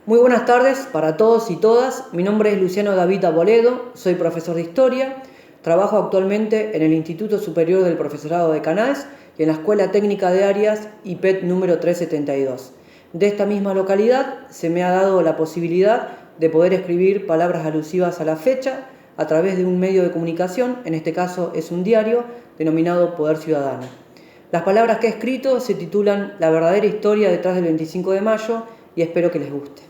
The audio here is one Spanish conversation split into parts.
Muy buenas tardes para todos y todas. Mi nombre es Luciano David Aboledo, soy profesor de Historia. Trabajo actualmente en el Instituto Superior del Profesorado de Canals y en la Escuela Técnica de Áreas IPET número 372. De esta misma localidad se me ha dado la posibilidad de poder escribir palabras alusivas a la fecha a través de un medio de comunicación, en este caso es un diario denominado Poder Ciudadano. Las palabras que he escrito se titulan La verdadera historia detrás del 25 de mayo y espero que les guste.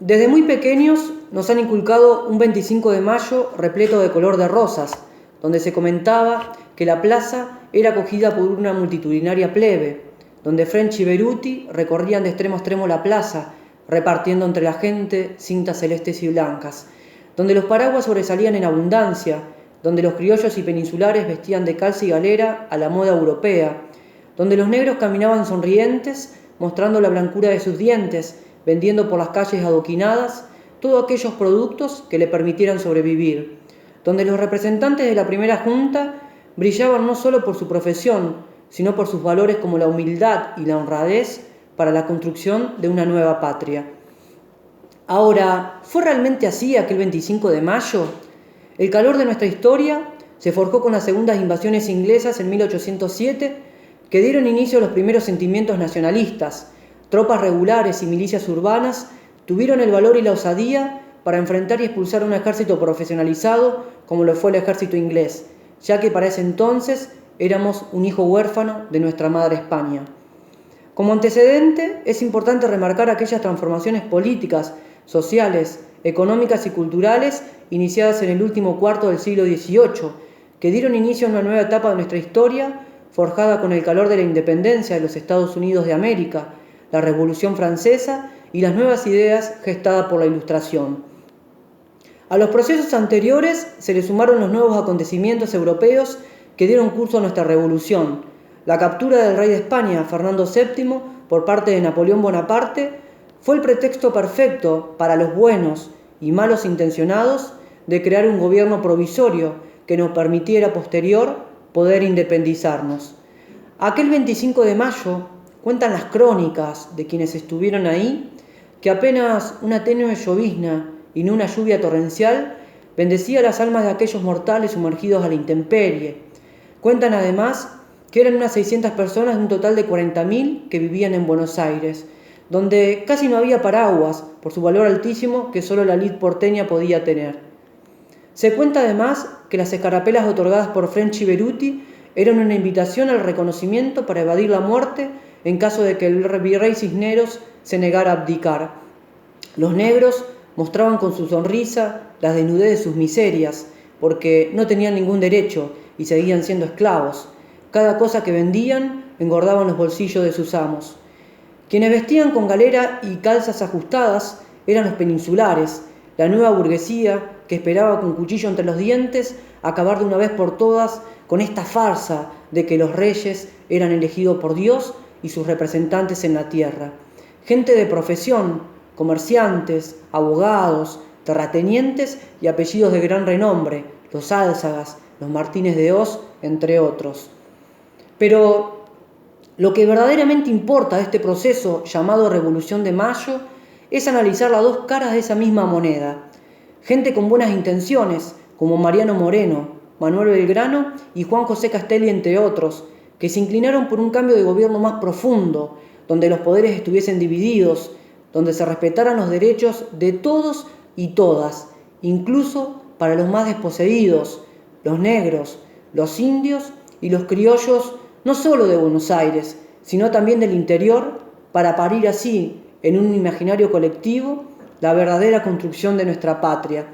Desde muy pequeños nos han inculcado un 25 de mayo repleto de color de rosas, donde se comentaba que la plaza era acogida por una multitudinaria plebe, donde French y Beruti recorrían de extremo a extremo la plaza, repartiendo entre la gente cintas celestes y blancas, donde los paraguas sobresalían en abundancia, donde los criollos y peninsulares vestían de calza y galera a la moda europea, donde los negros caminaban sonrientes, mostrando la blancura de sus dientes, vendiendo por las calles adoquinadas todos aquellos productos que le permitieran sobrevivir, donde los representantes de la primera junta brillaban no solo por su profesión, sino por sus valores como la humildad y la honradez para la construcción de una nueva patria. Ahora, ¿fue realmente así aquel 25 de mayo? El calor de nuestra historia se forjó con las segundas invasiones inglesas en 1807, que dieron inicio a los primeros sentimientos nacionalistas. Tropas regulares y milicias urbanas tuvieron el valor y la osadía para enfrentar y expulsar a un ejército profesionalizado como lo fue el ejército inglés, ya que para ese entonces éramos un hijo huérfano de nuestra madre España. Como antecedente, es importante remarcar aquellas transformaciones políticas, sociales, económicas y culturales iniciadas en el último cuarto del siglo XVIII, que dieron inicio a una nueva etapa de nuestra historia, forjada con el calor de la independencia de los Estados Unidos de América, la Revolución Francesa y las nuevas ideas gestadas por la Ilustración. A los procesos anteriores se le sumaron los nuevos acontecimientos europeos que dieron curso a nuestra revolución. La captura del rey de España, Fernando VII, por parte de Napoleón Bonaparte, fue el pretexto perfecto para los buenos y malos intencionados de crear un gobierno provisorio que nos permitiera posterior poder independizarnos. Aquel 25 de mayo, cuentan las crónicas de quienes estuvieron ahí, que apenas una tenue llovizna y no una lluvia torrencial bendecía las almas de aquellos mortales sumergidos a la intemperie. Cuentan además que eran unas 600 personas de un total de 40.000 que vivían en Buenos Aires, donde casi no había paraguas por su valor altísimo que solo la elite porteña podía tener. Se cuenta además que las escarapelas otorgadas por French y Beruti eran una invitación al reconocimiento para evadir la muerte en caso de que el virrey Cisneros se negara a abdicar. Los negros mostraban con su sonrisa la desnudez de sus miserias, porque no tenían ningún derecho y seguían siendo esclavos. Cada cosa que vendían engordaban los bolsillos de sus amos. Quienes vestían con galera y calzas ajustadas eran los peninsulares, la nueva burguesía que esperaba con cuchillo entre los dientes acabar de una vez por todas con esta farsa de que los reyes eran elegidos por Dios y sus representantes en la tierra. Gente de profesión, comerciantes, abogados, terratenientes y apellidos de gran renombre, los Álzagas, los Martínez de Hoz, entre otros. Pero lo que verdaderamente importa de este proceso llamado Revolución de Mayo es analizar las dos caras de esa misma moneda. Gente con buenas intenciones, como Mariano Moreno, Manuel Belgrano y Juan José Castelli, entre otros, que se inclinaron por un cambio de gobierno más profundo, donde los poderes estuviesen divididos, donde se respetaran los derechos de todos y todas, incluso para los más desposeídos, los negros, los indios y los criollos, no solo de Buenos Aires, sino también del interior, para parir así, en un imaginario colectivo, la verdadera construcción de nuestra patria.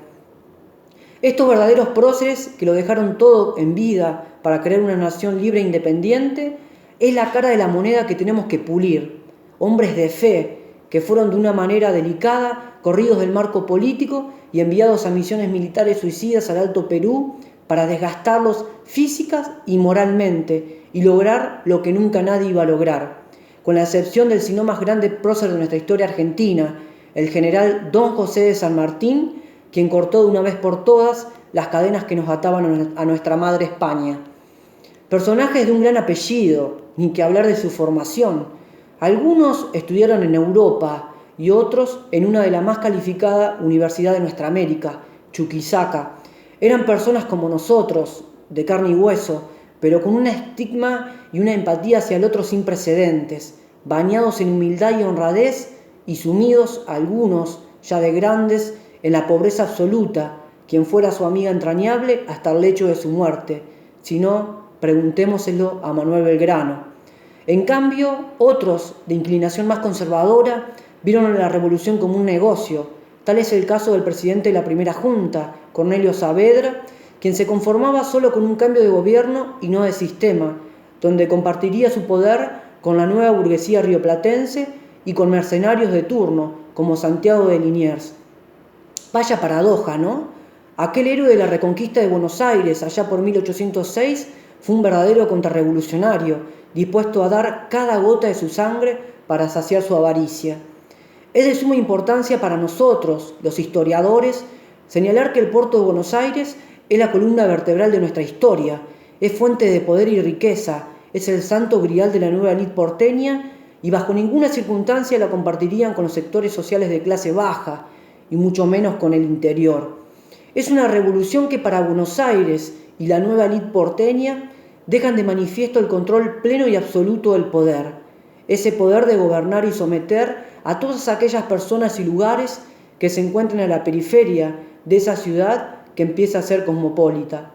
Estos verdaderos próceres que lo dejaron todo en vida para crear una nación libre e independiente, es la cara de la moneda que tenemos que pulir. Hombres de fe que fueron de una manera delicada corridos del marco político y enviados a misiones militares suicidas al Alto Perú para desgastarlos físicas y moralmente y lograr lo que nunca nadie iba a lograr, con la excepción del sino más grande prócer de nuestra historia argentina, el general Don José de San Martín, quien cortó de una vez por todas las cadenas que nos ataban a nuestra madre España. Personajes de un gran apellido, ni que hablar de su formación, Algunos estudiaron en Europa y otros en una de las más calificadas universidades de nuestra América, Chuquisaca. Eran personas como nosotros, de carne y hueso, pero con un estigma y una empatía hacia el otro sin precedentes, bañados en humildad y honradez y sumidos, algunos ya de grandes, en la pobreza absoluta, quien fuera su amiga entrañable hasta el lecho de su muerte. Si no, preguntémoselo a Manuel Belgrano. En cambio, otros, de inclinación más conservadora, vieron la revolución como un negocio. Tal es el caso del presidente de la primera junta, Cornelio Saavedra, quien se conformaba solo con un cambio de gobierno y no de sistema, donde compartiría su poder con la nueva burguesía rioplatense y con mercenarios de turno, como Santiago de Liniers. Vaya paradoja, ¿no? Aquel héroe de la reconquista de Buenos Aires, allá por 1806, fue un verdadero contrarrevolucionario, dispuesto a dar cada gota de su sangre para saciar su avaricia. Es de suma importancia para nosotros, los historiadores, señalar que el puerto de Buenos Aires es la columna vertebral de nuestra historia, es fuente de poder y riqueza, es el santo grial de la nueva élite porteña y bajo ninguna circunstancia la compartirían con los sectores sociales de clase baja y mucho menos con el interior. Es una revolución que para Buenos Aires y la nueva élite porteña dejan de manifiesto el control pleno y absoluto del poder, ese poder de gobernar y someter a todas aquellas personas y lugares que se encuentran a la periferia de esa ciudad que empieza a ser cosmopolita.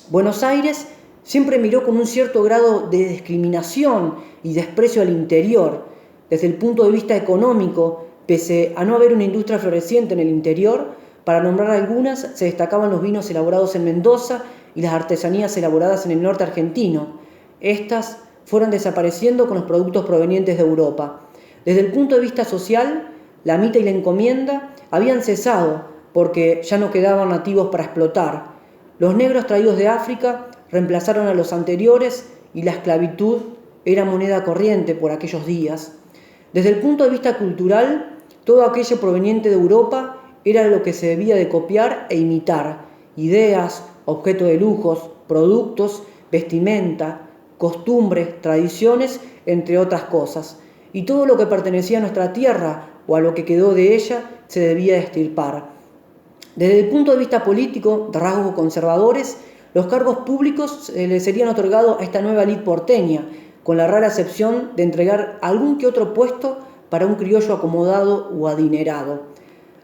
Buenos Aires siempre miró con un cierto grado de discriminación y desprecio al interior. Desde el punto de vista económico, pese a no haber una industria floreciente en el interior, para nombrar algunas, se destacaban los vinos elaborados en Mendoza y las artesanías elaboradas en el norte argentino. Estas fueron desapareciendo con los productos provenientes de Europa. Desde el punto de vista social, la mita y la encomienda habían cesado porque ya no quedaban nativos para explotar. Los negros traídos de África reemplazaron a los anteriores y la esclavitud era moneda corriente por aquellos días. Desde el punto de vista cultural, todo aquello proveniente de Europa era lo que se debía de copiar e imitar: ideas, objetos de lujos, productos, vestimenta, costumbres, tradiciones, entre otras cosas. Y todo lo que pertenecía a nuestra tierra o a lo que quedó de ella se debía de extirpar. Desde el punto de vista político, de rasgos conservadores, los cargos públicos le serían otorgados a esta nueva élite porteña, con la rara excepción de entregar algún que otro puesto para un criollo acomodado o adinerado.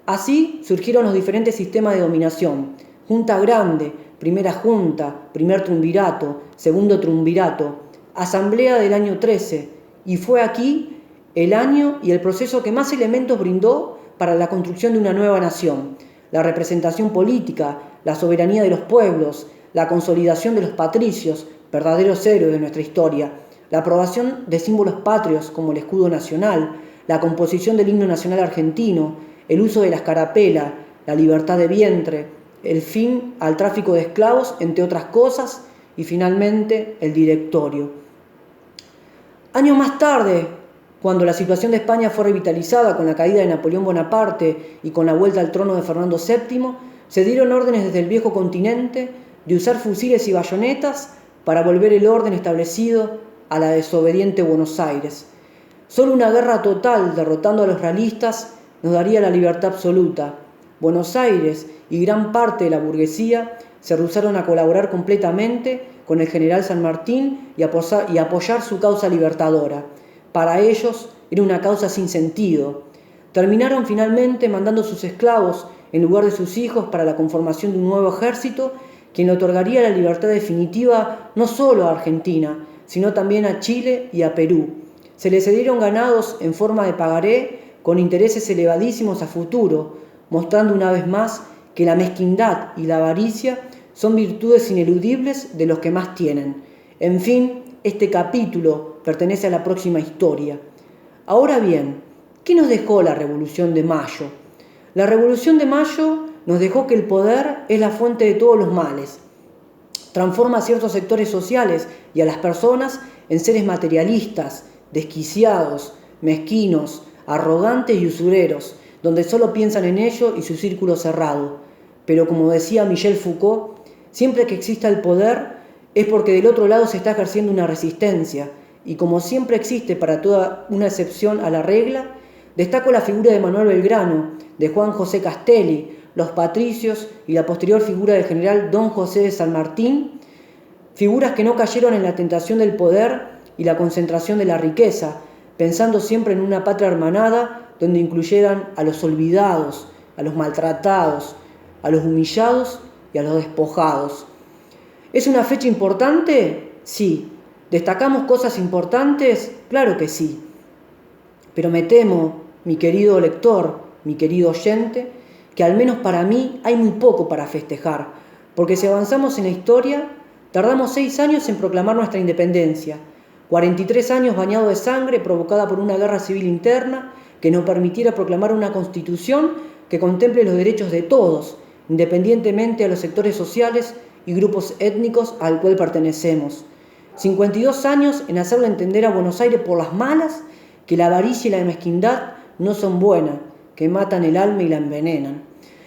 Así surgieron los diferentes sistemas de dominación: Junta Grande, Primera Junta, Primer Triunvirato, Segundo Triunvirato, Asamblea del año 13, y fue aquí el año y el proceso que más elementos brindó para la construcción de una nueva nación: la representación política, la soberanía de los pueblos, la consolidación de los patricios, verdaderos héroes de nuestra historia, la aprobación de símbolos patrios como el escudo nacional, la composición del himno nacional argentino, el uso de la escarapela, la libertad de vientre, el fin al tráfico de esclavos, entre otras cosas, y finalmente el directorio. Años más tarde, cuando la situación de España fue revitalizada con la caída de Napoleón Bonaparte y con la vuelta al trono de Fernando VII, se dieron órdenes desde el viejo continente de usar fusiles y bayonetas para volver el orden establecido a la desobediente Buenos Aires. Solo una guerra total derrotando a los realistas nos daría la libertad absoluta. Buenos Aires y gran parte de la burguesía se rehusaron a colaborar completamente con el general San Martín y apoyar su causa libertadora. Para ellos era una causa sin sentido. Terminaron finalmente mandando sus esclavos en lugar de sus hijos para la conformación de un nuevo ejército, quien le otorgaría la libertad definitiva no solo a Argentina, sino también a Chile y a Perú. Se les cedieron ganados en forma de pagaré con intereses elevadísimos a futuro, mostrando una vez más que la mezquindad y la avaricia son virtudes ineludibles de los que más tienen. En fin, este capítulo pertenece a la próxima historia. Ahora bien, ¿qué nos dejó la Revolución de Mayo? La Revolución de Mayo nos dejó que el poder es la fuente de todos los males. Transforma a ciertos sectores sociales y a las personas en seres materialistas, desquiciados, mezquinos, arrogantes y usureros, donde solo piensan en ello y su círculo cerrado. Pero como decía Michel Foucault, siempre que exista el poder es porque del otro lado se está ejerciendo una resistencia, y como siempre existe para toda una excepción a la regla, destaco la figura de Manuel Belgrano, de Juan José Castelli, los patricios y la posterior figura del general Don José de San Martín, figuras que no cayeron en la tentación del poder y la concentración de la riqueza, pensando siempre en una patria hermanada donde incluyeran a los olvidados, a los maltratados, a los humillados y a los despojados. ¿Es una fecha importante? Sí. ¿Destacamos cosas importantes? Claro que sí. Pero me temo, mi querido lector, mi querido oyente, que al menos para mí hay muy poco para festejar, porque si avanzamos en la historia, tardamos 6 años en proclamar nuestra independencia, 43 años bañados de sangre provocada por una guerra civil interna que no permitiera proclamar una constitución que contemple los derechos de todos, independientemente a los sectores sociales y grupos étnicos al cual pertenecemos. 52 años en hacerle entender a Buenos Aires por las malas que la avaricia y la mezquindad no son buenas, que matan el alma y la envenenan.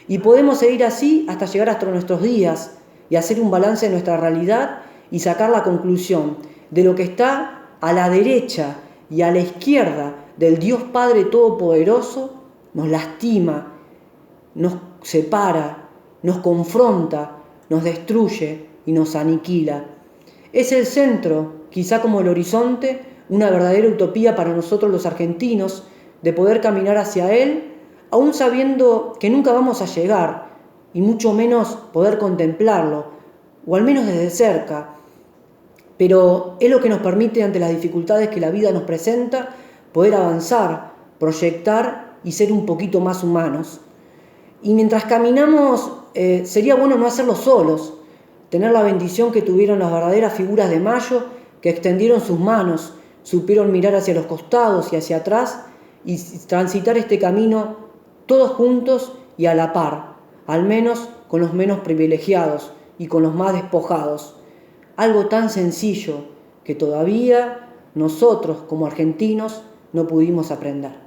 Y podemos seguir así hasta llegar hasta nuestros días y hacer un balance de nuestra realidad y sacar la conclusión de lo que está a la derecha y a la izquierda del Dios Padre Todopoderoso, nos lastima, nos separa, nos confronta, nos destruye y nos aniquila. Es el centro, quizá como el horizonte, una verdadera utopía para nosotros los argentinos, de poder caminar hacia él, aún sabiendo que nunca vamos a llegar, y mucho menos poder contemplarlo, o al menos desde cerca. Pero es lo que nos permite, ante las dificultades que la vida nos presenta, poder avanzar, proyectar y ser un poquito más humanos. Y mientras caminamos, sería bueno no hacerlo solos, tener la bendición que tuvieron las verdaderas figuras de Mayo, que extendieron sus manos, supieron mirar hacia los costados y hacia atrás y transitar este camino todos juntos y a la par, al menos con los menos privilegiados y con los más despojados. Algo tan sencillo que todavía nosotros como argentinos no pudimos aprender.